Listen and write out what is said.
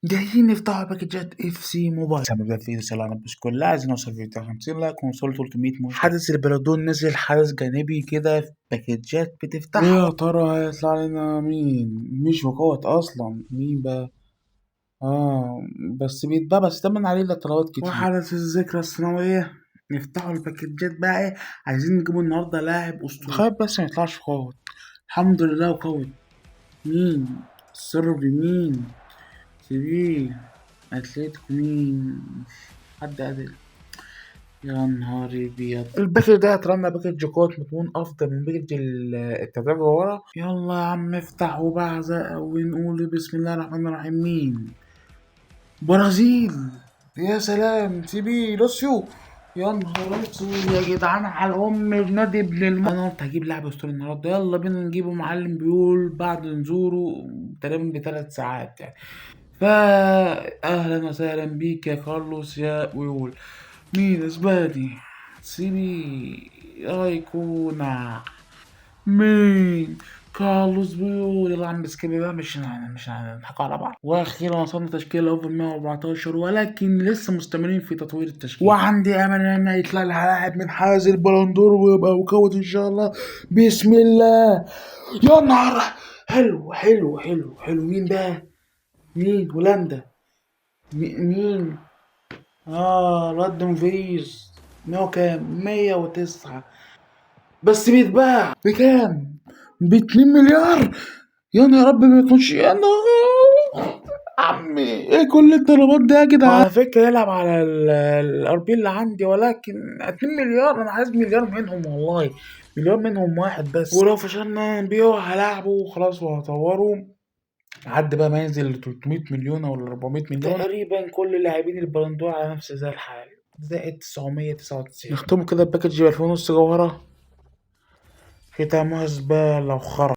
جايين نفتحوا باكجات اف سي موبايل. هنبدأ في رسالة انا بس كلها عايزين نوصل فيديو 50 لايك ونوصل 300 مشاهدة. حدث البلدون نزل حدث جانبي كده في باكجات بتفتحها. ايه يا ترى هيطلع لنا مين؟ مش وقوت اصلا، مين بقى؟ بس بيتباع، بس تمن عليه طلبات كتير. وحدث الذكرى السنوية نفتحوا الباكجات بقى ايه، عايزين نجيبوا النهارده لاعب اسطوري. تخيل بس ما يطلعش وقوت. الحمد لله وقوي. مين؟ السربي مين؟ سيبيه. اتلتيكو مين؟ حد قادر. يا نهار ابيض، الباكج ده هترمى باكج قوات مضمون افضل من باكج التدرج ورا. يلا يا عم افتح وبعزق ونقول بسم الله الرحمن الرحيم. مين؟ برازيل. يا سلام، سيبيه لوسيو. يا نهار اسود يا جدعان على ام نادي ابن انا قلت هجيب لاعب اسطوري النهارده، يلا بينا نجيبه. معلم بيقول بعد نزوره تقريبا ب3 ساعات يعني. فا اهلا وسهلا بيك يا كارلوس يا ويقول. مين اسباني؟ سيبي ايقونة. مين؟ كارلوس بيقول. يلا يا عم سكيبي بقى، مش هنضحك على بعض. واخيرا وصلنا تشكيله اوفر 114، ولكن لسه مستمرين في تطوير التشكيل، وعندي امل ان يطلع لي لاعب من حاز البلندور ويبقى مكوت ان شاء الله. بسم الله. يا نهار، حلو حلو حلو حلو. مين ده؟ مين؟ هولندا. مين؟ رد مفيز. 100 كام؟ 109. بس بيتباع بكام؟ ب2 مليار. يا نهار رب ما يكونش. يا نهار عمي، ايه كل الطلبات دي يا جدعان؟ على فكرة يلعب على الار بي اللي عندي، ولكن 2 مليار انا عايز مليار منهم والله. مليار منهم واحد بس، ولو فشلنا نبيعه هلاعبه وخلاص وهطوره لحد بقى ما ينزل ل 300 مليون او ل 400 مليون. تقريبا كل لاعبين البلندور على نفس زي الحال، زائد 999. نختموا كده الباكج ب 2000 ونص جوهرة، ختامها زبالة وخرا.